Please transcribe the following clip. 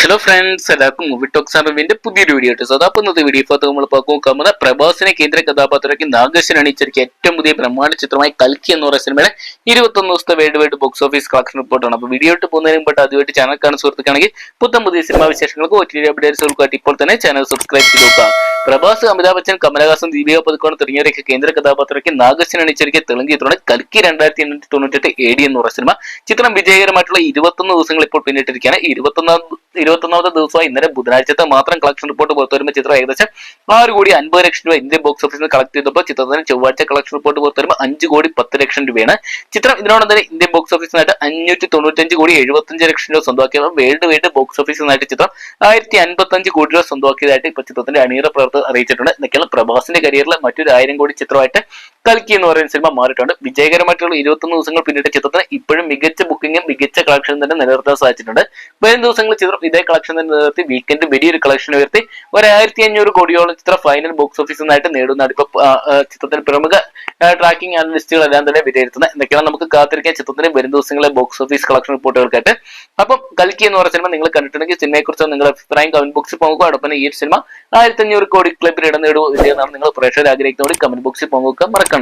Hello friends, എല്ലാവർക്കും movie talks അറിവിന്റെ പുതിയൊരു വീഡിയോ ഇട്ടു. അപ്പോൾ ഇന്നത്തെ വീഡിയോ നമ്മൾ നോക്കുന്നത് പ്രഭാസിനെ കേന്ദ്ര കഥാപാത്രമാക്കി നാഗേശ്വരൻ അണിയിച്ചൊരുക്കിയ ഏറ്റവും പുതിയ ബ്രഹ്മാണ്ഡ ചിത്രമായി കൽക്കി എന്ന് പറയുന്ന സിനിമയുടെ 21 ദിവസത്തെ world wide box office collection റിപ്പോർട്ടാണ്. അപ്പോൾ വീഡിയോ ഇട്ട് പോകുന്നതിന് മുമ്പ് ആദ്യമായിട്ട് ചാനൽ കാണുന്ന സുഹൃത്തുക്കാണെങ്കിൽ പുതിയ സിനിമാ വിശേഷങ്ങൾക്ക് ഒറ്റ അപ്ഡേറ്റ്സുകൾക്കായിട്ട് ഇപ്പോൾ തന്നെ ചാനൽ സബ്സ്ക്രൈബ് ചെയ്ത് നോക്കുക. പ്രഭാസ്, അമിതാഭ് ബച്ചൻ, കമലഹാസൻ, ദീപിക പദുക്കോൺ തുടങ്ങിയവരൊക്കെ കേന്ദ്ര കഥാപാത്രമാക്കി നാഗേശ്വരൻ അണിയിച്ചൊരുക്കിയ തെലുങ്ക് ചിത്രമാണ് കൽക്കി 2898 AD എന്ന് പറയുന്ന സിനിമ. ചിത്രം വിജയകരമായിട്ടുള്ള 21 ദിവസങ്ങൾ ഇപ്പോൾ പിന്നിട്ടിരിക്കുകയാണ്. 21ാമത്തെ ദിവസമായി ഇന്നലെ ബുധനാഴ്ചത്തെ മാത്രം കളക്ഷൻ റിപ്പോർട്ട് പുറത്തുവരുമ്പോൾ ചിത്രം ഏകദേശം 6,50,00,000 രൂപ ഇന്ത്യൻ ബോക്സ് ഓഫീസിൽ കളക്ട് ചെയ്തപ്പോൾ ചിത്രത്തിന് ചൊവ്വാഴ്ച കളക്ഷൻ റിപ്പോർട്ട് പുറത്തുവരുമ്പോൾ 5,10,00,000 രൂപയാണ്. ചിത്രം ഇതിനോടൊപ്പം തന്നെ ഇന്ത്യൻ ബോക്സ് ഓഫീസിനായിട്ട് 595,75,00,000 രൂപ സ്വന്തമാക്കിയത്. വേൾഡ് വൈഡ് ബോക്സ് ഓഫീസിനായിട്ട് ചിത്രം 1,055 കോടി രൂപ സ്വന്തമാക്കിയതായിട്ട് ഇപ്പോൾ ചിത്രത്തിന്റെ അണിയറ പ്രവർത്തകർ അറിയിച്ചിട്ടുണ്ട്. എന്നൊക്കെയാണ് പ്രഭാസിന്റെ കരിയറിലെ മറ്റൊരു 1,000 കോടി ചിത്രമായിട്ട് കൽക്കി എന്ന് പറയുന്ന സിനിമ മാറിയിട്ടുണ്ട്. വിജയകരമായിട്ടുള്ള 21 ദിവസങ്ങൾ പിന്നിട്ട ചിത്രത്തിന് ഇപ്പോഴും മികച്ച ബുക്കിംഗും മികച്ച കളക്ഷൻ തന്നെ നിലനിർത്താൻ സാധിച്ചിട്ടുണ്ട്. വരും ദിവസങ്ങളിൽ ചിത്രം ഇതേ കളക്ഷൻ തന്നെ നിലനിർത്തി വീക്കെൻഡ് വലിയൊരു കളക്ഷൻ ഉയർത്തി 1,500 കോടിയോളം ചിത്രം ഫൈനൽ ബോക്സ് ഓഫീസിനായിട്ട് നേടുന്നതാണ് ഇപ്പൊ ചിത്രത്തിന് പ്രമുഖ ട്രാക്കിംഗ് അനലിസ്റ്റുകളെല്ലാം തന്നെ വിലയിരുത്തുന്നത്. എന്തൊക്കെയാണ് നമുക്ക് കാത്തിരിക്കാൻ ചിത്രത്തിന്റെ വരും ദിവസങ്ങളിലെ ബോക്സ് ഓഫീസ് കളക്ഷൻ റിപ്പോർട്ടുകൾക്കായിട്ട്. അപ്പം കൽക്കി എന്ന് പറയുന്ന സിനിമ നിങ്ങൾ കണ്ടിട്ടുണ്ടെങ്കിൽ സിനിമയെക്കുറിച്ച് നിങ്ങളുടെ അഭിപ്രായം കമന്റ് ബോക്സിൽ പോകുക. അതോടൊപ്പം ഈ ഒരു സിനിമ 1,500 കോടി ക്ലബിൽ ഇടം നേടുമോ ഇല്ലെന്നാണ് നിങ്ങൾ പ്രേക്ഷകർ ആഗ്രഹിക്കുന്നതോടെ കമന്റ് ബോക്സിൽ പോകുക മറക്കണ്ട.